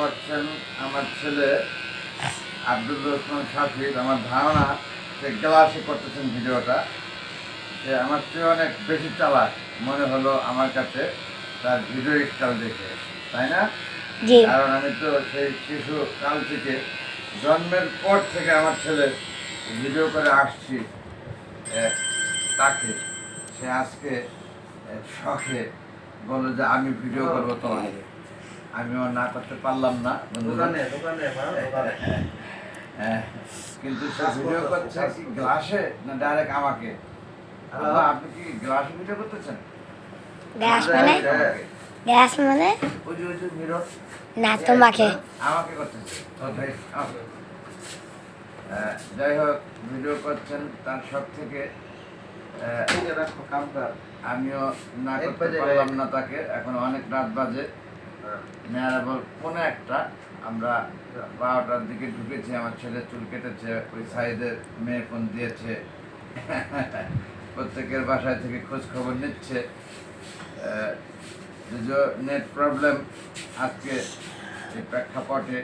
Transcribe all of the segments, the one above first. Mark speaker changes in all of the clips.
Speaker 1: করছেন আমার ছেলে আব্দুল রহমান শাফিদ। আমার ধারণা সে গ্লাসে করতেছেন ভিডিওটা। সে আমার চেয়ে অনেক বেশি চালাক মনে হলো আমার কাছে তার ভিডিও স্টাইল দেখে, তাই না? কারণ আমি তো সেই শিশু কাল থেকে জন্মের পর থেকে আমার ছেলে ভিডিও করে আসছি তাকে। সে আজকে শখে বললো যে আমি ভিডিও করবো তোমাকে। আমিও না করতে পারলাম না, কিন্তু সে ভিডিও করছে কি গ্লাসে না ডাইরেক্ট আমাকে? আপনি কি গ্লাসে ভিডিও করতেছেন?
Speaker 2: গ্লাস মানে গ্লাস মানে
Speaker 1: ওই যে মিরর
Speaker 2: না, তোমাকে
Speaker 1: আমাকে করতেছে। যাই হোক, ভিডিও করছেন তার সব থেকে আমিও না করতে পারলাম না তাকে। এখন অনেক রাত বাজে, মেয়ারা বল 1:15। আমরা 12টার দিকে ঢুকেছি। আমার ছেলে চুল কেটেছে, ওই সাইডের মেয়ে ফোন দিয়েছে, প্রত্যেকের বাসায় থেকে খোঁজ খবর নিচ্ছে। নেট প্রবলেম আজকে এই প্রেক্ষাপটে,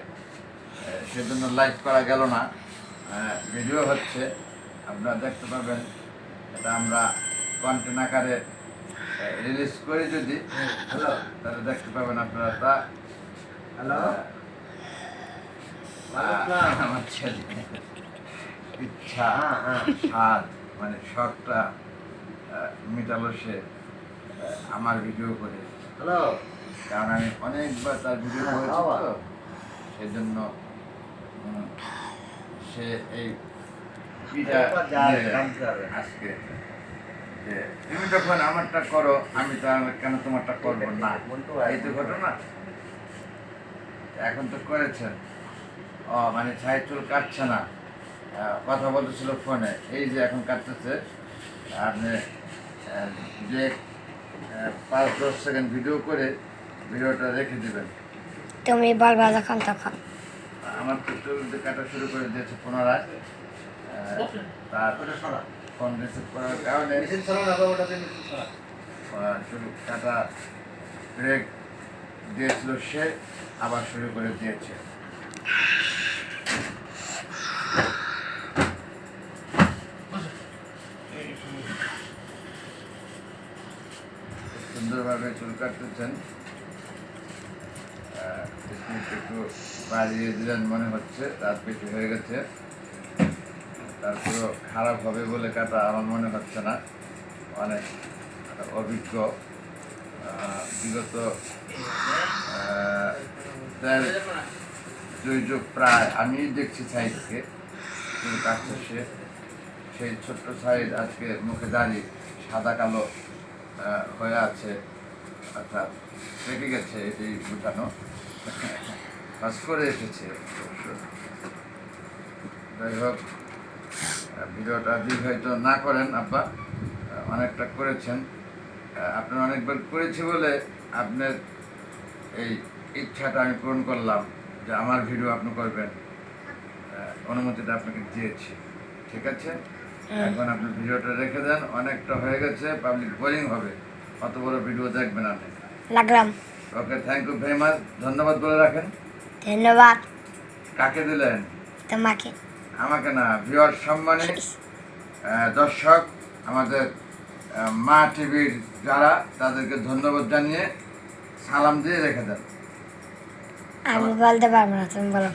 Speaker 1: সেজন্য লাইভ করা গেল না। ভিডিও হচ্ছে, আপনারা দেখতে পাবেন। এটা আমরা কন্টেন্ট আকারে রিলিজ করি যদি, তাহলে দেখতে পাবেন আপনারা। তা আমার ছেলে ইচ্ছা স্বাদ মানে শখটা মিটালো সে আমার ভিডিও করে। কারণ আমি অনেকবার তার ভিডিও করেছি, তো সেই জন্য সে এই আজকে যে তুমি যখন আমারটা করো আমি তো কেন তোমারটা করবো না, এই তো ঘটনা। এখন তো করেছেন। মানে ছাই চুল কাটছে না, কথা বলতেছিল ফোনে, এই যে এখন কাটতেছে। আপনি যে 5-10 সেকেন্ড ভিডিও করে ভিডিওটা রেখে দিবেন।
Speaker 2: তুমি বলবা যখন তখন।
Speaker 1: আমার তো চুল কাটা শুরু করে দিয়েছে পুনরায়। তার ফোন রিসিভ করার কারণে চুল কাটা ব্রেক দিয়েছিল, সে আবার শুরু করে দিয়েছে। সুন্দরভাবে চুল কাটতেছেন। একটু বাড়িয়ে দিলেন মনে হচ্ছে, রাত বেশি হয়ে গেছে। তারপরেও খারাপ হবে বলে কাটা আমার মনে হচ্ছে না। অনেক অভিজ্ঞ, বিগত 2 যুগ প্রায় আমি দেখছি সাইডকে চুল কাটছে সে। সেই ছোট্ট সাইড আজকে মুখে দাঁড়িয়ে সাদা কালো হয়ে আছে, অর্থাৎ পেকে গেছে, এটি বোঝানো কাজ করে এসেছে। যাই হোক, ভিডিওটা দীর্ঘায়িত না করেন আব্বা, অনেকটা করেছেন। আপনার অনেকবার করেছি বলে আপনার এই ইচ্ছাটা আমি পূরণ করলাম যে আমার ভিডিও আপনি করবেন, অনুমতিটা আপনাকে দিয়েছি। ঠিক আছে, এখন আপনি ভিডিওটা রেখে দেন, অনেকটা হয়ে গেছে, পাবলিক বোরিং হবে, অত বড় ভিডিও দেখবেন আপনি।
Speaker 2: লাগলাম।
Speaker 1: ওকে, থ্যাংক ইউ ভেরি মাচ। ধন্যবাদ বলে রাখেন।
Speaker 2: ধন্যবাদ।
Speaker 1: কাকে দিলেন?
Speaker 2: তোমাকে।
Speaker 1: আমাকে না, ভিউয়ার সম্মানী দর্শক, আমাদের মা টিভির যারা, তাদেরকে ধন্যবাদ জানিয়ে সালাম দিয়ে রেখে দেন।
Speaker 2: আমি বলতে পারবো না, তুমি বলো।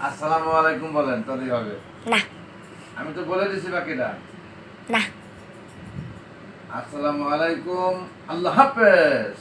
Speaker 1: আসসালামু আলাইকুম বলেন, তাহলেই হবে।
Speaker 2: না,
Speaker 1: আমি তো বলে দিছি বাকিটা।
Speaker 2: না।
Speaker 1: আসসালামু আলাইকুম, আল্লাহ হাফেজ।